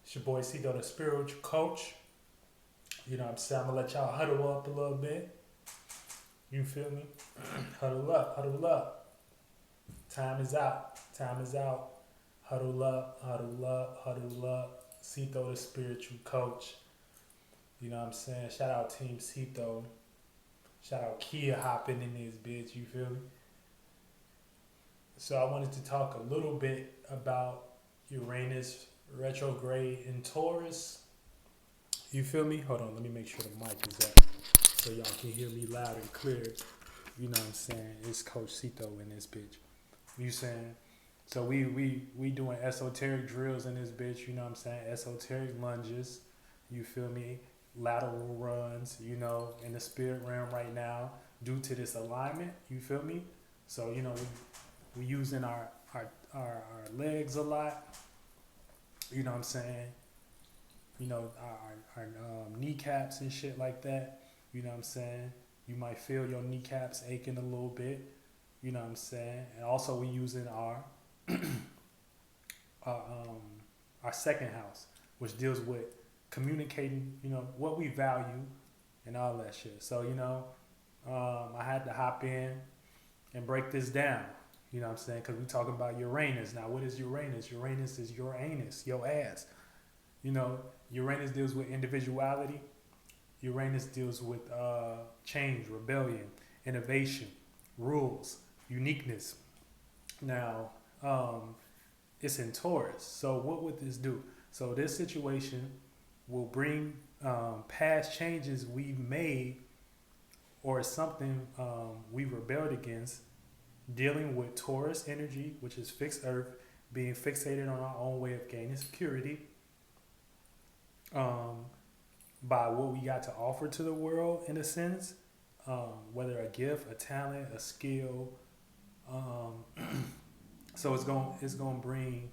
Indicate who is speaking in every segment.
Speaker 1: It's your boy Cito, the spiritual coach. You know what I'm saying? I'm gonna let y'all huddle up a little bit. You feel me? Huddle up, huddle up. Time is out. Time is out. Huddle up, huddle up, huddle up. Cito, the spiritual coach. You know what I'm saying? Shout out Team Cito. Shout out Kia hopping in this bitch. You feel me? So I wanted to talk a little bit about Uranus retrograde in Taurus. You feel me? Hold on, let me make sure the mic is up so y'all can hear me loud and clear. You know what I'm saying? It's Coach Cito in this bitch. You saying? So we doing esoteric drills in this bitch, you know what I'm saying? Esoteric lunges, you feel me? Lateral runs, you know, in the spirit realm right now due to this alignment, you feel me? So, you know, we using our legs a lot, you know what I'm saying? You know, our kneecaps and shit like that, you know what I'm saying? You might feel your kneecaps aching a little bit, you know what I'm saying? And also we using our our second house, which deals with communicating, you know, what we value and all that shit. So, you know, I had to hop in and break this down, you know what I'm saying? Because we talking about Uranus. Now, what is Uranus? Uranus is your anus, your ass. You know, Uranus deals with individuality. Uranus deals with change, rebellion, innovation, rules, uniqueness. Now, it's in Taurus. So what would this do? So this situation will bring past changes we've made or something we rebelled against, dealing with Taurus energy, which is fixed earth, being fixated on our own way of gaining security, by what we got to offer to the world in a sense, whether a gift, a talent, a skill. So it's gonna bring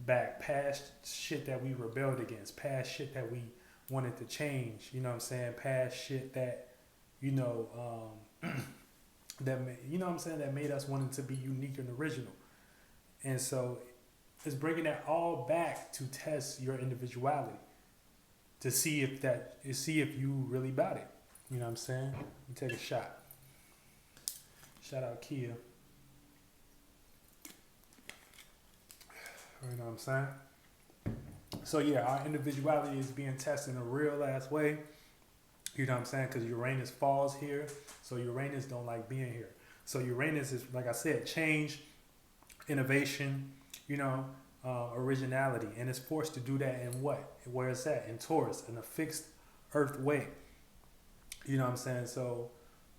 Speaker 1: back past shit that we rebelled against, past shit that we wanted to change. You know what I'm saying? Past shit that, you know, you know what I'm saying, that made us wanting to be unique and original. And so it's bringing that all back to test your individuality, to see if you really about it. You know what I'm saying? Let me take a shot. Shout out Kia. You know what I'm saying? So yeah, our individuality is being tested in a real ass way. You know what I'm saying? Because Uranus falls here, so Uranus don't like being here. So Uranus is, like I said, change, innovation, you know, originality, and it's forced to do that in what? Where it's at? In Taurus, in a fixed earth way. You know what I'm saying? So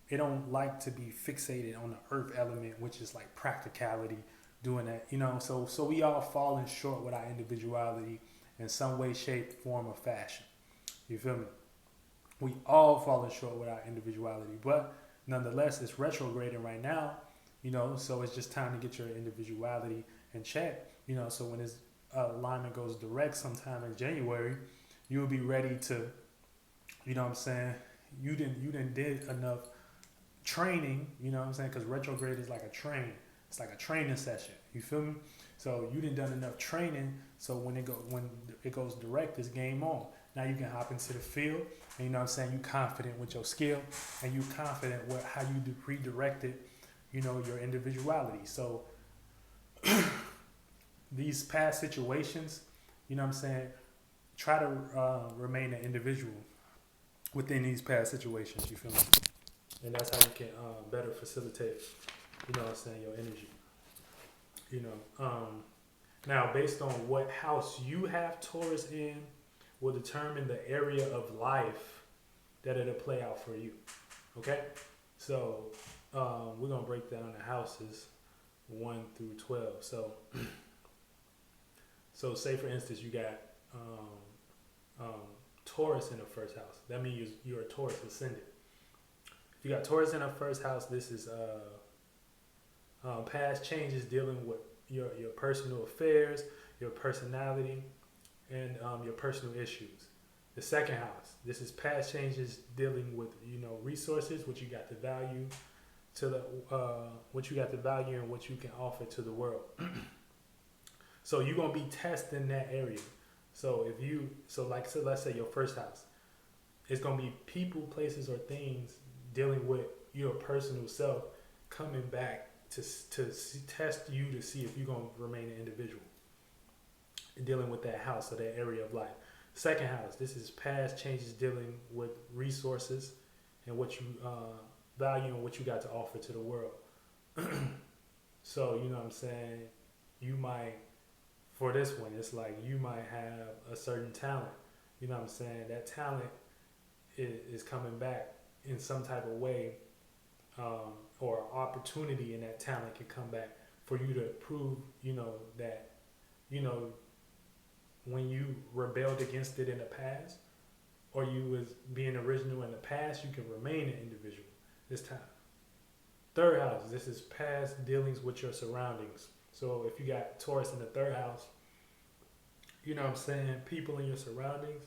Speaker 1: it don't like to be fixated on the earth element, which is like practicality, doing that, you know. So we all falling short with our individuality in some way, shape, form, or fashion. You feel me? We all falling short with our individuality, but nonetheless, it's retrograding right now, you know. So it's just time to get your individuality in check, you know. So when this alignment goes direct sometime in January, you'll be ready to, you know what I'm saying? You didn't did enough training, you know what I'm saying? Because retrograde is like a train. It's like a training session. You feel me? So you didn't done enough training. So when it goes direct, it's game on. Now you can hop into the field, and you know what I'm saying, you confident with your skill, and you confident with how you redirected, you know, your individuality. So these past situations, you know what I'm saying, try to remain an individual within these past situations. You feel me? And that's how you can better facilitate, you know what I'm saying, your energy. You know, now based on what house you have Taurus in will determine the area of life that it'll play out for you. Okay? So we're gonna break down the houses 1 through 12. So say for instance you got Taurus in the first house. That means you're a Taurus ascendant. If you got Taurus in the first house, this is past changes dealing with your personal affairs, your personality, and your personal issues. The second house, this is past changes dealing with, you know, resources, what you got to value to the what you got to value and what you can offer to the world. So you're gonna be testing that area. So so let's say your first house, it's gonna be people, places, or things dealing with your personal self coming back to test you to see if you're gonna remain an individual, dealing with that house or that area of life. Second house, this is past changes dealing with resources and what you value and what you got to offer to the world. So, you know what I'm saying? You might, for this one, it's like you might have a certain talent. You know what I'm saying? That talent is coming back in some type of way, or opportunity in that talent can come back for you to prove, that, you know, when you rebelled against it in the past, or you was being original in the past, you can remain an individual this time. Third house, this is past dealings with your surroundings. So if you got Taurus in the third house, you know what I'm saying, people in your surroundings,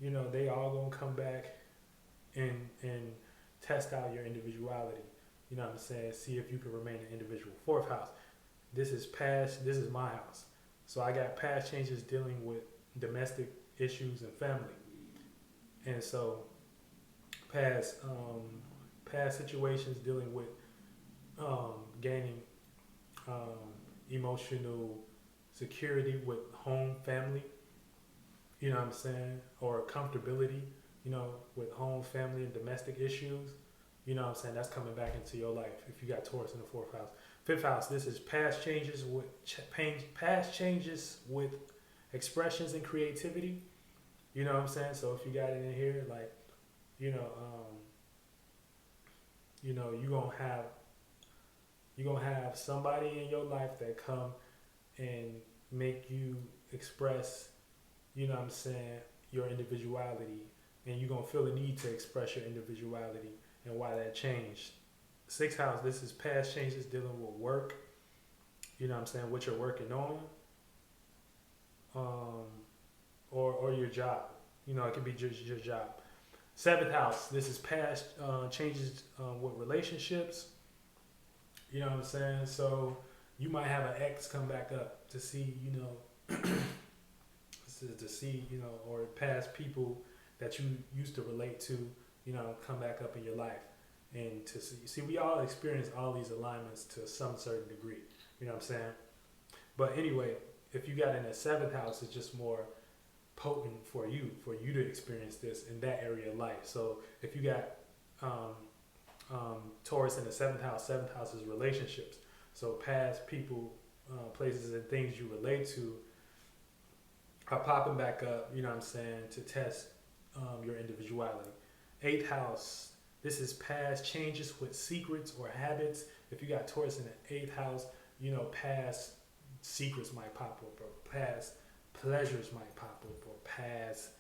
Speaker 1: they all gonna come back and test out your individuality. You know what I'm saying? See if you can remain an individual. Fourth house, this is my house. So I got past changes dealing with domestic issues and family. And so past situations dealing with gaining emotional security with home, family, you know what I'm saying, or comfortability, with home, family, and domestic issues, you know what I'm saying, that's coming back into your life if you got Taurus in the fourth house. Fifth house, this is past changes with expressions and creativity, you know what I'm saying. So if you got it in here, like, you're gonna have somebody in your life that come and make you express, you know what I'm saying, your individuality, and you're gonna feel the need to express your individuality and why that changed. Sixth house, this is past changes dealing with work, you know what I'm saying, what you're working on, or your job, it could be just your job. Seventh house, this is past changes with relationships, you know what I'm saying. So you might have an ex come back up to see, or past people that you used to relate to, come back up in your life. And to see, we all experience all these alignments to some certain degree, you know what I'm saying. But anyway, if you got in a seventh house, it's just more potent for you to experience this in that area of life. So if you got Taurus in the seventh house is relationships. So past people, places, and things you relate to are popping back up, you know what I'm saying, to test your individuality. Eighth house, this is past changes with secrets or habits. If you got Taurus in the eighth house, past secrets might pop up, or past pleasures might pop up, or past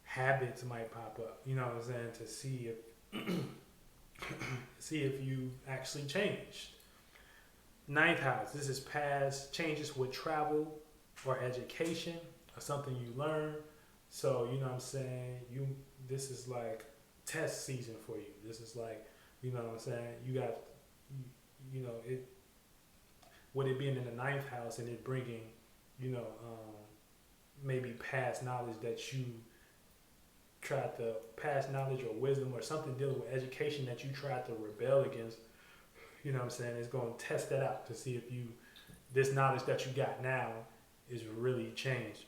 Speaker 1: habits might pop up, you know what I'm saying, to see if you actually changed. Ninth house, this is past changes with travel or education or something you learn. So, you know what I'm saying, this is like test season for you. This is like, you know what I'm saying, you got, it, with it being in the ninth house and it bringing, maybe past knowledge that you tried to, past knowledge or wisdom or something dealing with education that you tried to rebel against, you know what I'm saying, it's going to test that out to see if this knowledge that you got now is really changed.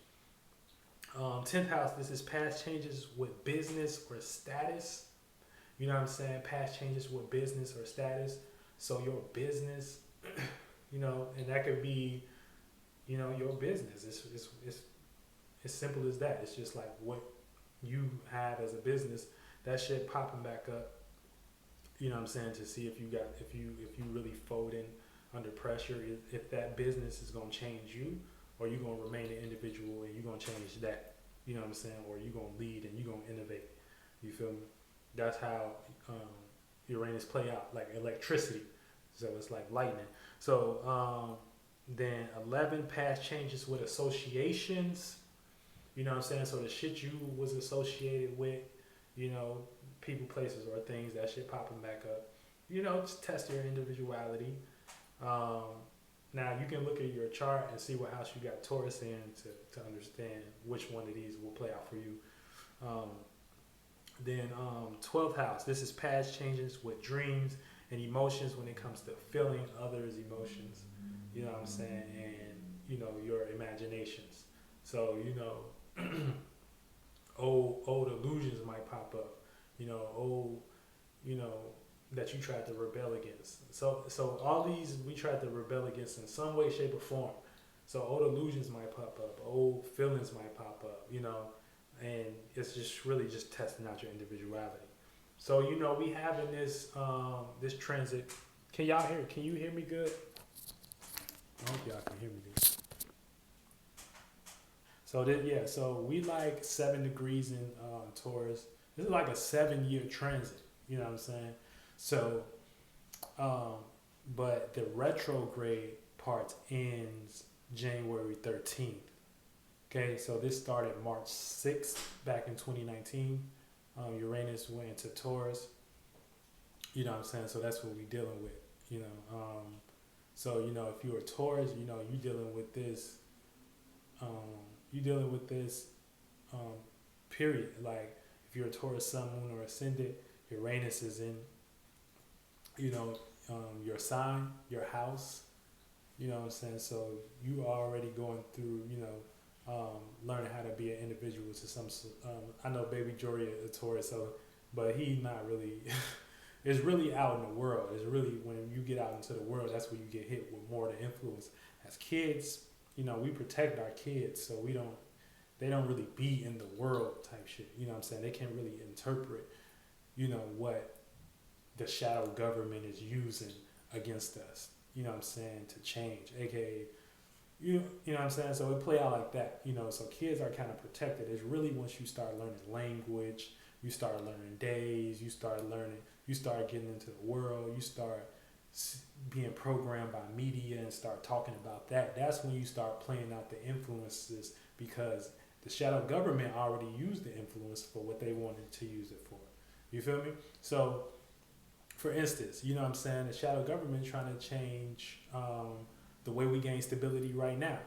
Speaker 1: 10th house, this is past changes with business or status. You know what I'm saying? Past changes with business or status. So your business, and that could be, your business. It's as simple as that. It's just like what you have as a business, that shit popping back up. You know what I'm saying? To see if you really folding under pressure, if that business is going to change you, or you're going to remain an individual and you're going to change that, you know what I'm saying, or you're going to lead and you're going to innovate, you feel me? That's how Uranus play out, like electricity, so it's like lightning. So then 11, past changes with associations, you know what I'm saying, so the shit you was associated with, people, places, or things, that shit popping back up, just test your individuality. Now you can look at your chart and see what house you got Taurus in to understand which one of these will play out for you. Then 12th house, this is past changes with dreams and emotions when it comes to feeling others' emotions. You know what I'm saying? And, you know, your imaginations. So, you know, old illusions might pop up. You know, old, you know, that you tried to rebel against. So all these we tried to rebel against in some way, shape, or form. So old illusions might pop up, old feelings might pop up, you know, and it's just really just testing out your individuality. So, you know, we having this this transit. Can you hear me good? I hope y'all can hear me good. So so we like 7 degrees in Taurus. This is like a 7-year transit, you know what I'm saying? So, but the retrograde part ends January 13th. Okay, so this started March 6th back in 2019. Uranus went into Taurus. You know what I'm saying? So that's what we're dealing with, you know. So, you know, if you're a Taurus, you know, you're dealing with this, period. Like, if you're a Taurus sun, moon, or ascendant, Uranus is in, you know, your sign, your house, you know what I'm saying? So you are already going through, you know, learning how to be an individual to some, I know Baby Jory is a Taurus, so, but he's not really, it's really out in the world. It's really when you get out into the world, that's when you get hit with more of the influence. As kids, you know, we protect our kids, so they don't really be in the world type shit. You know what I'm saying? They can't really interpret, you know, what the shadow government is using against us. You know what I'm saying? To change, aka, you know what I'm saying? So it play out like that. You know, so kids are kind of protected. It's really once you start learning language, you start learning days, you start getting into the world, you start being programmed by media and start talking about that. That's when you start playing out the influences, because the shadow government already used the influence for what they wanted to use it for. You feel me? So, for instance, you know what I'm saying, the shadow government trying to change the way we gain stability right now.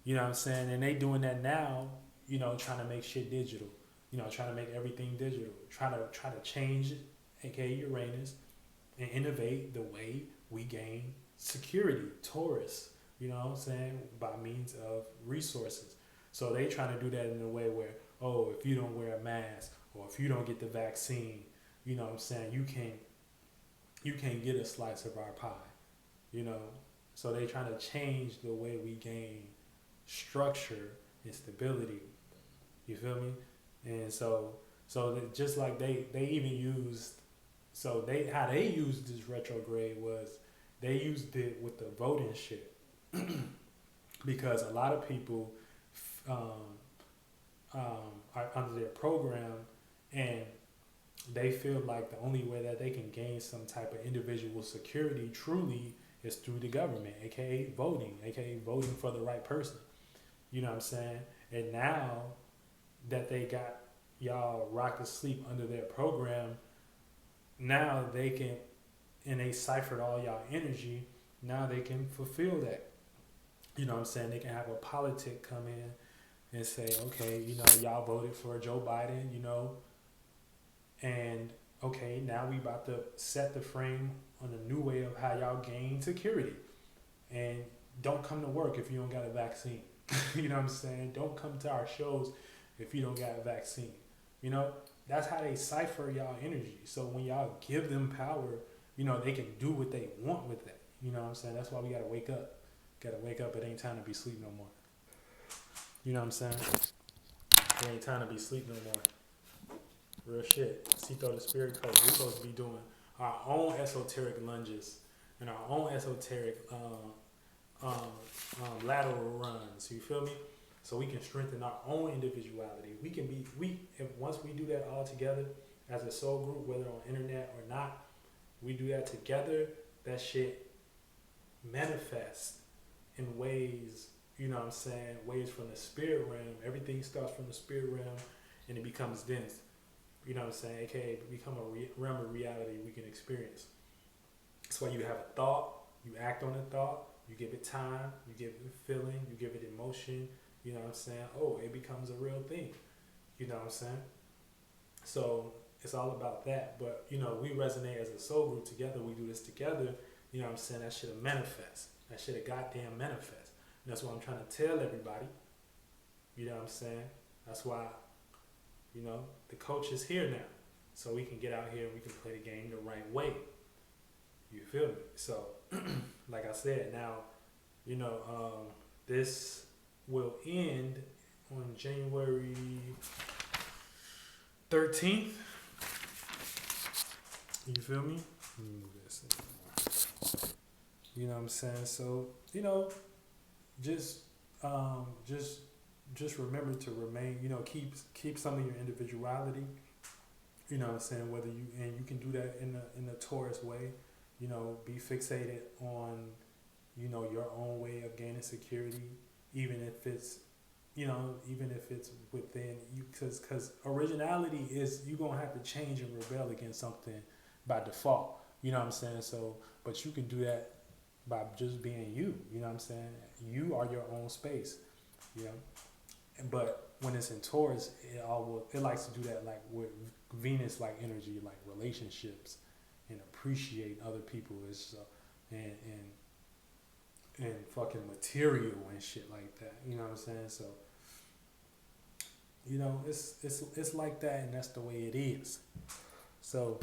Speaker 1: You know what I'm saying? And they doing that now, you know, trying to make shit digital. You know, trying to make everything digital. Try to change it, aka Uranus, and innovate the way we gain security, Taurus, you know what I'm saying, by means of resources. So they trying to do that in a way where, oh, if you don't wear a mask or if you don't get the vaccine, you know what I'm saying, you can't get a slice of our pie, you know. So they trying to change the way we gain structure and stability. You feel me? And so just like they even used, so how they used this retrograde was they used it with the voting shit. Because a lot of people are under their program, and they feel like the only way that they can gain some type of individual security truly is through the government, aka voting for the right person. You know what I'm saying? And now that they got y'all rocked to sleep under their program, now they can, and they ciphered all y'all energy, now they can fulfill that. You know what I'm saying? They can have a politic come in and say, okay, you know, y'all voted for Joe Biden, you know, and okay, now we about to set the frame on a new way of how y'all gain security. And don't come to work if you don't got a vaccine. You know what I'm saying? Don't come to our shows if you don't got a vaccine. You know, that's how they cipher y'all energy. So when y'all give them power, you know, they can do what they want with that. You know what I'm saying? That's why we gotta wake up. Gotta wake up. It ain't time to be asleep no more. You know what I'm saying? It ain't time to be asleep no more. Real shit. Cito the Spirit Coach. We're supposed to be doing our own esoteric lunges and our own esoteric lateral runs. You feel me? So we can strengthen our own individuality. If once we do that all together as a soul group, whether on internet or not, we do that together, that shit manifests in ways, you know what I'm saying, ways from the spirit realm. Everything starts from the spirit realm and it becomes dense. You know what I'm saying? AKA become a realm of reality we can experience. That's why you have a thought, you act on a thought, You give it time, you give it feeling, you give it emotion, you know what I'm saying? Oh, it becomes a real thing. You know what I'm saying? So it's all about that. But, you know, we resonate as a soul group together. We do this together. You know what I'm saying? That shit'll manifest. That shit'll goddamn manifest. And that's what I'm trying to tell everybody. You know what I'm saying? That's why, you know, the coach is here now. So we can get out here and we can play the game the right way. You feel me? So, like I said, now, you know, this will end on January 13th. You feel me? Let me move this in. You know what I'm saying? So, you know, just remember to remain, you know, keep some of your individuality. You know what I'm saying? Whether you can do that in a Taurus way, you know, be fixated on, you know, your own way of gaining security, even if it's within you, because originality is, you're going to have to change and rebel against something by default. You know what I'm saying? So, but you can do that by just being you. You know what I'm saying? You are your own space. You know? But when it's in Taurus, it likes to do that, like with Venus, like energy, like relationships, and appreciate other people is and fucking material and shit like that. You know what I'm saying? So, you know, it's like that, and that's the way it is. So,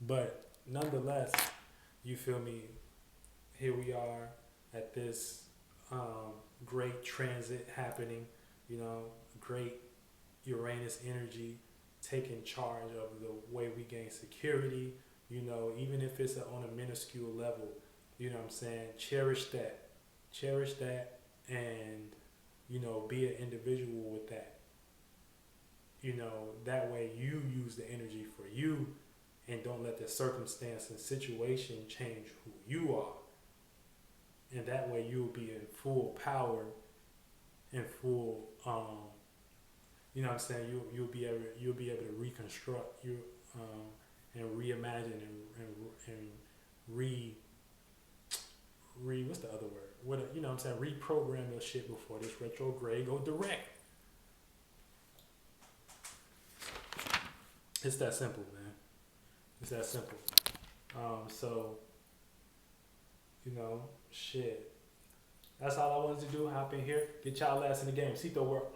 Speaker 1: but nonetheless, you feel me? Here we are at this great transit happening. You know, great Uranus energy taking charge of the way we gain security. You know, even if it's on a minuscule level, you know what I'm saying? Cherish that, and, you know, be an individual with that. You know, that way you use the energy for you, and don't let the circumstance and situation change who you are. And that way you'll be in full power and full, you know what I'm saying? You'll be able to reconstruct you, and reimagine and what's the other word? You know what I'm saying? Reprogram your shit before this retrograde go direct. It's that simple, man. It's that simple. So, you know, shit. That's all I wanted to do. Hop in here, get y'all ass in the game. See the world.